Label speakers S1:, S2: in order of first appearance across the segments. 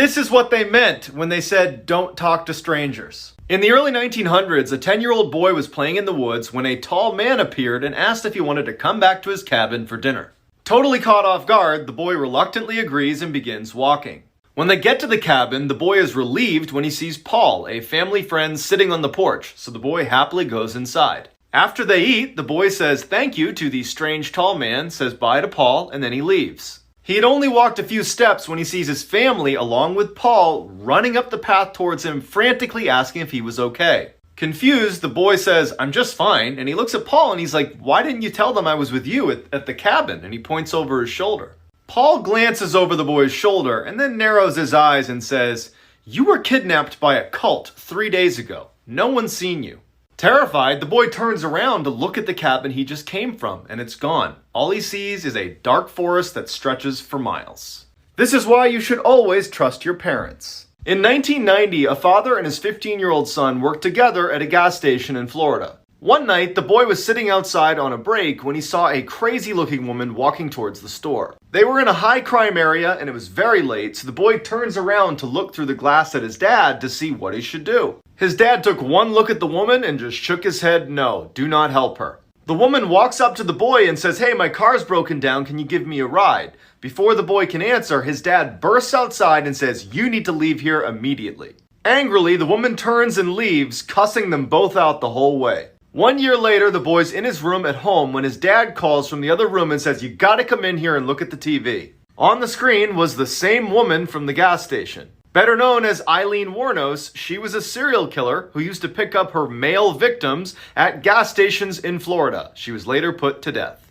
S1: This is what they meant when they said, don't talk to strangers. In the early 1900s, a 10-year-old boy was playing in the woods when a tall man appeared and asked if he wanted to come back to his cabin for dinner. Totally caught off guard, the boy reluctantly agrees and begins walking. When they get to the cabin, the boy is relieved when he sees Paul, a family friend, sitting on the porch, so the boy happily goes inside. After they eat, the boy says thank you to the strange tall man, says bye to Paul, and then he leaves. He had only walked a few steps when he sees his family, along with Paul, running up the path towards him, frantically asking if he was okay. Confused, the boy says, I'm just fine, and he looks at Paul and he's like, why didn't you tell them I was with you at the cabin? And he points over his shoulder. Paul glances over the boy's shoulder and then narrows his eyes and says, you were kidnapped by a cult 3 days ago. No one's seen you. Terrified, the boy turns around to look at the cabin he just came from, and it's gone. All he sees is a dark forest that stretches for miles. This is why you should always trust your parents. In 1990, a father and his 15-year-old son worked together at a gas station in Florida. One night, the boy was sitting outside on a break when he saw a crazy-looking woman walking towards the store. They were in a high-crime area, and it was very late, so the boy turns around to look through the glass at his dad to see what he should do. His dad took one look at the woman and just shook his head, no, do not help her. The woman walks up to the boy and says, hey, my car's broken down, can you give me a ride? Before the boy can answer, his dad bursts outside and says, you need to leave here immediately. Angrily, the woman turns and leaves, cussing them both out the whole way. 1 year later, the boy's in his room at home when his dad calls from the other room and says, you gotta come in here and look at the TV. On the screen was the same woman from the gas station. Better known as Eileen Wuornos, she was a serial killer who used to pick up her male victims at gas stations in Florida. She was later put to death.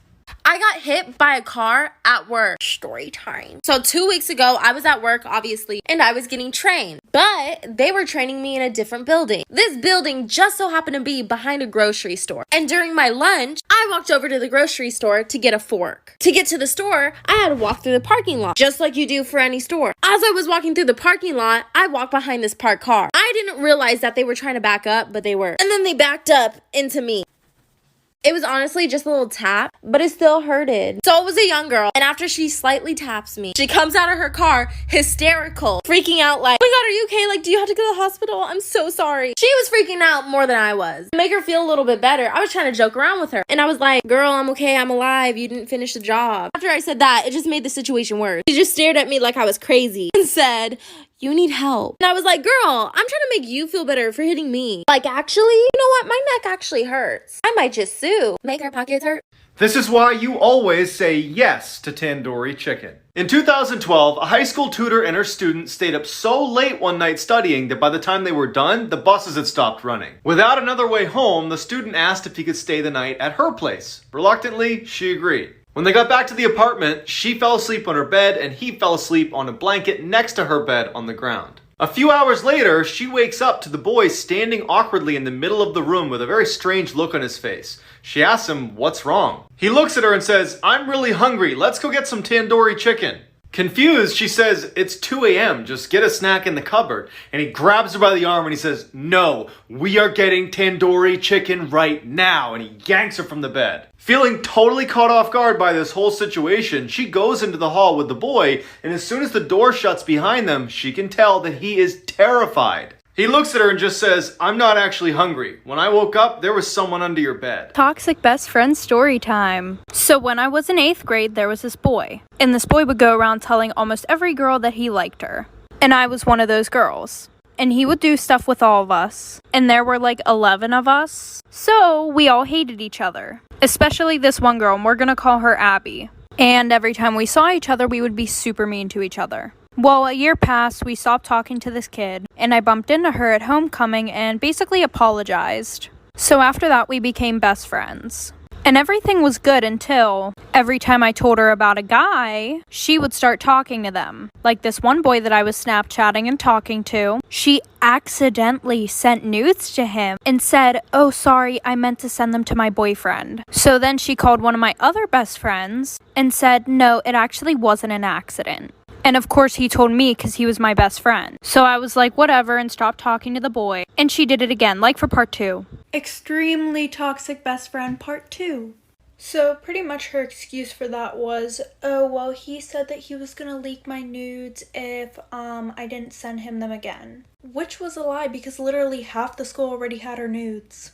S2: I got hit by a car at work. Story time. So 2 weeks ago, I was at work, obviously, and I was getting trained. But they were training me in a different building. This building just so happened to be behind a grocery store. And during my lunch, I walked over to the grocery store to get a fork. To get to the store, I had to walk through the parking lot, just like you do for any store. As I was walking through the parking lot, I walked behind this parked car. I didn't realize that they were trying to back up, but they were. And then they backed up into me. It was honestly just a little tap, but it still hurted. So it was a young girl, and after she slightly taps me, she comes out of her car, hysterical, freaking out like, oh my god, are you okay? Like, do you have to go to the hospital? I'm so sorry. She was freaking out more than I was. To make her feel a little bit better, I was trying to joke around with her, and I was like, girl, I'm okay, I'm alive, you didn't finish the job. After I said that, it just made the situation worse. She just stared at me like I was crazy and said, you need help. And I was like, girl, I'm trying to make you feel better for hitting me. Like, actually, you know what? My neck actually hurts. I might just sue. Make our pockets hurt.
S1: This is why you always say yes to tandoori chicken. In 2012, a high school tutor and her student stayed up so late one night studying that by the time they were done, the buses had stopped running. Without another way home, the student asked if he could stay the night at her place. Reluctantly, she agreed. When they got back to the apartment, she fell asleep on her bed and he fell asleep on a blanket next to her bed on the ground. A few hours later, she wakes up to the boy standing awkwardly in the middle of the room with a very strange look on his face. She asks him, what's wrong? He looks at her and says, I'm really hungry, let's go get some tandoori chicken. Confused, she says, it's 2 a.m., just get a snack in the cupboard. And he grabs her by the arm and he says, no, we are getting tandoori chicken right now. And he yanks her from the bed. Feeling totally caught off guard by this whole situation, she goes into the hall with the boy, and as soon as the door shuts behind them, she can tell that he is terrified. He looks at her and just says, I'm not actually hungry. When I woke up, there was someone under your bed.
S3: Toxic best friend story time. So when I was in 8th grade, there was this boy. And this boy would go around telling almost every girl that he liked her. And I was one of those girls. And he would do stuff with all of us. And there were like 11 of us. So we all hated each other. Especially this one girl, and we're gonna call her Abby. And every time we saw each other, we would be super mean to each other. Well, a year passed, we stopped talking to this kid, and I bumped into her at homecoming and basically apologized. So after that, we became best friends. And everything was good until every time I told her about a guy, she would start talking to them. Like this one boy that I was Snapchatting and talking to, she accidentally sent nudes to him and said, oh, sorry, I meant to send them to my boyfriend. So then she called one of my other best friends and said, no, it actually wasn't an accident. And of course he told me because he was my best friend. So I was like, whatever, and stopped talking to the boy. And she did it again, like for part 2.
S4: Extremely toxic best friend part 2.
S3: So pretty much her excuse for that was, oh, well, he said that he was gonna leak my nudes if I didn't send him them again. Which was a lie because literally half the school already had her nudes.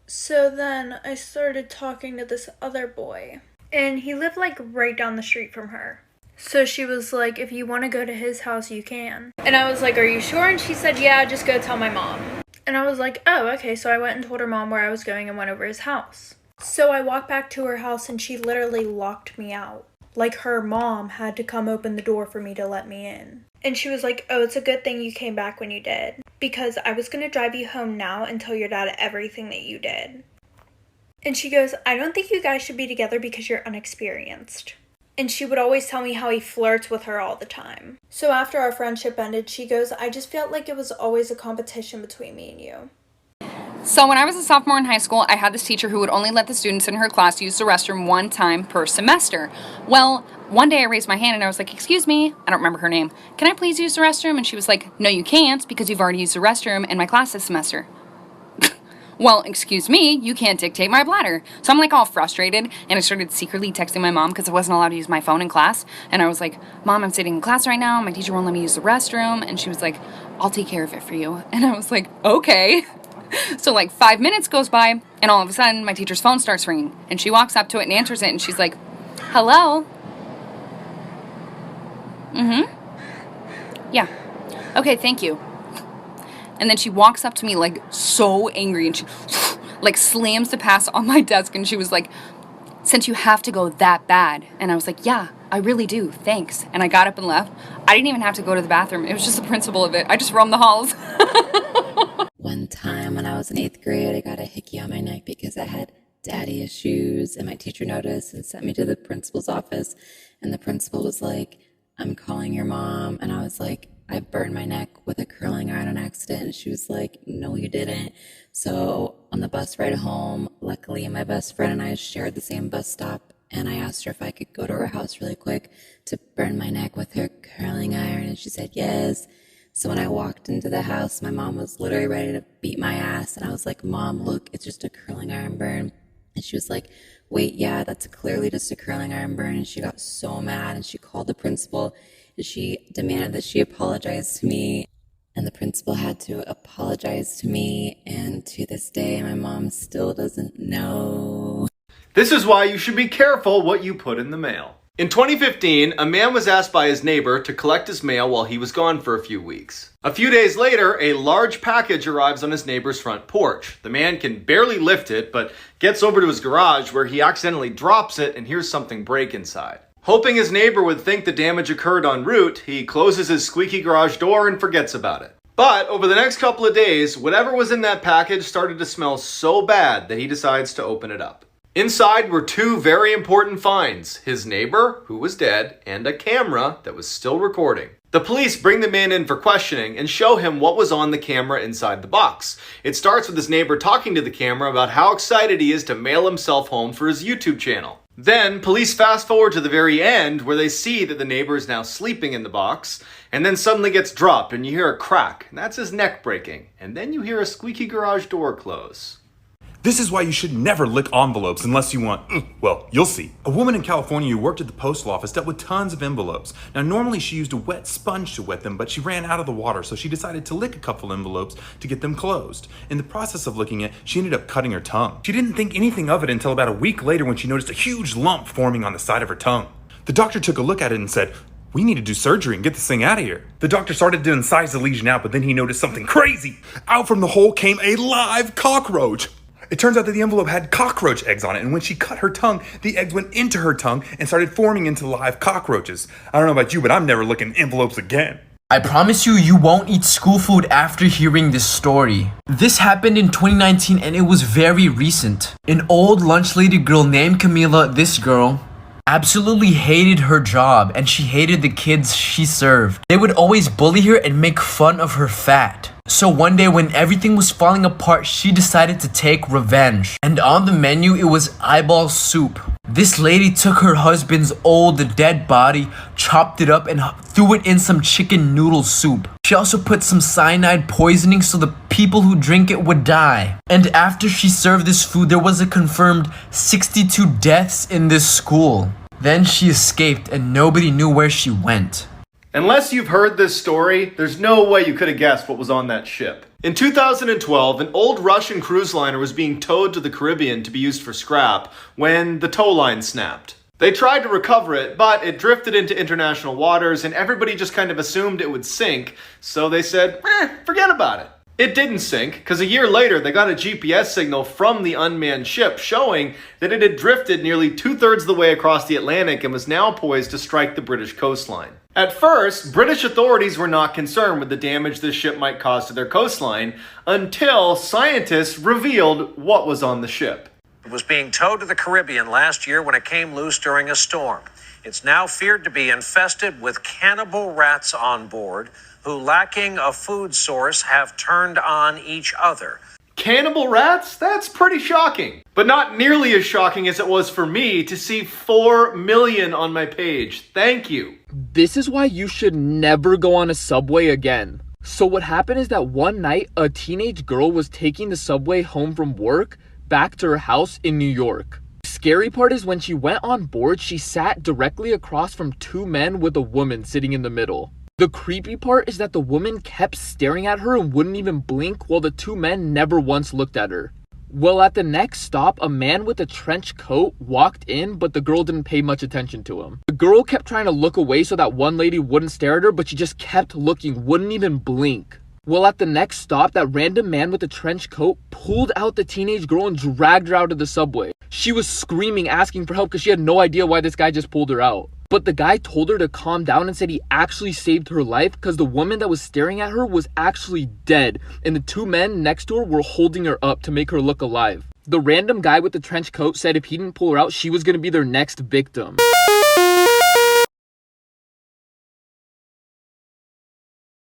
S3: So then I started talking to this other boy. And he lived like right down the street from her. So she was like, if you want to go to his house, you can. And I was like, are you sure? And she said, yeah, just go tell my mom. And I was like, oh, okay. So I went and told her mom where I was going and went over his house. So I walked back to her house and she literally locked me out. Like her mom had to come open the door for me to let me in. And she was like, oh, it's a good thing you came back when you did. Because I was going to drive you home now and tell your dad everything that you did. And she goes, I don't think you guys should be together because you're unexperienced. And she would always tell me how he flirts with her all the time. So after our friendship ended, she goes, I just felt like it was always a competition between me and you.
S4: So when I was a sophomore in high school, I had this teacher who would only let the students in her class use the restroom one time per semester. Well, one day I raised my hand and I was like, excuse me, I don't remember her name. Can I please use the restroom? And she was like, no, you can't because you've already used the restroom in my class this semester. Well, excuse me, you can't dictate my bladder. So I'm like all frustrated and I started secretly texting my mom because I wasn't allowed to use my phone in class. And I was like, Mom, I'm sitting in class right now. My teacher won't let me use the restroom. And she was like, I'll take care of it for you. And I was like, okay. So like 5 minutes goes by and all of a sudden my teacher's phone starts ringing and she walks up to it and answers it and she's like, hello? Yeah. Okay, thank you. And then she walks up to me like so angry and she like slams the pass on my desk and she was like, since you have to go that bad. And I was like, yeah, I really do. Thanks. And I got up and left. I didn't even have to go to the bathroom. It was just the principle of it. I just roamed the halls.
S5: One time when I was in 8th grade, I got a hickey on my neck because I had daddy issues and my teacher noticed and sent me to the principal's office. And the principal was like, I'm calling your mom. And I was like, I burned my neck with a curling iron on accident. And she was like, no, you didn't. So on the bus ride home, luckily my best friend and I shared the same bus stop. And I asked her if I could go to her house really quick to burn my neck with her curling iron. And she said, yes. So when I walked into the house, my mom was literally ready to beat my ass. And I was like, Mom, look, it's just a curling iron burn. And she was like, wait, yeah, that's clearly just a curling iron burn. And she got so mad and she called the principal. And she demanded that she apologize to me. And the principal had to apologize to me. And to this day, my mom still doesn't know.
S1: This is why you should be careful what you put in the mail. In 2015, a man was asked by his neighbor to collect his mail while he was gone for a few weeks. A few days later, a large package arrives on his neighbor's front porch. The man can barely lift it, but gets over to his garage where he accidentally drops it and hears something break inside. Hoping his neighbor would think the damage occurred en route, he closes his squeaky garage door and forgets about it. But over the next couple of days, whatever was in that package started to smell so bad that he decides to open it up. Inside were two very important finds: his neighbor, who was dead, and a camera that was still recording. The police bring the man in for questioning and show him what was on the camera inside the box. It starts with his neighbor talking to the camera about how excited he is to mail himself home for his YouTube channel. Then, police fast forward to the very end where they see that the neighbor is now sleeping in the box, and then suddenly gets dropped and you hear a crack, and that's his neck breaking. And then you hear a squeaky garage door close.
S6: This is why you should never lick envelopes unless you want, well, you'll see. A woman in California who worked at the postal office dealt with tons of envelopes. Now, normally she used a wet sponge to wet them, but she ran out of the water, so she decided to lick a couple envelopes to get them closed. In the process of licking it, she ended up cutting her tongue. She didn't think anything of it until about a week later when she noticed a huge lump forming on the side of her tongue. The doctor took a look at it and said, we need to do surgery and get this thing out of here. The doctor started to incise the lesion out, but then he noticed something crazy. Out from the hole came a live cockroach. It turns out that the envelope had cockroach eggs on it, and when she cut her tongue, the eggs went into her tongue and started forming into live cockroaches. I don't know about you, but I'm never licking envelopes again.
S7: I promise you won't eat school food after hearing this story. This happened in 2019 and it was very recent. An old lunch lady girl named Camila, this girl, absolutely hated her job and she hated the kids she served. They would always bully her and make fun of her fat. So one day when everything was falling apart, she decided to take revenge. And on the menu, it was eyeball soup. This lady took her husband's old dead body, chopped it up, and threw it in some chicken noodle soup. She also put some cyanide poisoning so the people who drink it would die. And after she served this food, there was a confirmed 62 deaths in this school. Then she escaped and nobody knew where she went.
S1: Unless you've heard this story, there's no way you could have guessed what was on that ship. In 2012, an old Russian cruise liner was being towed to the Caribbean to be used for scrap when the tow line snapped. They tried to recover it, but it drifted into international waters and everybody just kind of assumed it would sink, so they said, forget about it. It didn't sink, because a year later they got a GPS signal from the unmanned ship showing that it had drifted nearly 2/3 of the way across the Atlantic and was now poised to strike the British coastline. At first, British authorities were not concerned with the damage this ship might cause to their coastline until scientists revealed what was on the ship.
S8: It was being towed to the Caribbean last year when it came loose during a storm. It's now feared to be infested with cannibal rats on board who, lacking a food source, have turned on each other.
S1: Cannibal rats? That's pretty shocking. But not nearly as shocking as it was for me to see 4 million on my page. Thank you.
S9: This is why you should never go on a subway again. So what happened is that one night, a teenage girl was taking the subway home from work back to her house in New York. Scary part is when she went on board, she sat directly across from 2 men with a woman sitting in the middle. The creepy part is that the woman kept staring at her and wouldn't even blink while the 2 men never once looked at her. Well, at the next stop, a man with a trench coat walked in, but the girl didn't pay much attention to him. The girl kept trying to look away so that one lady wouldn't stare at her, but she just kept looking, wouldn't even blink. Well, at the next stop, that random man with the trench coat pulled out the teenage girl and dragged her out of the subway. She was screaming, asking for help because she had no idea why this guy just pulled her out. But the guy told her to calm down and said he actually saved her life because the woman that was staring at her was actually dead, and the 2 men next to her were holding her up to make her look alive. The random guy with the trench coat said if he didn't pull her out, she was going to be their next victim.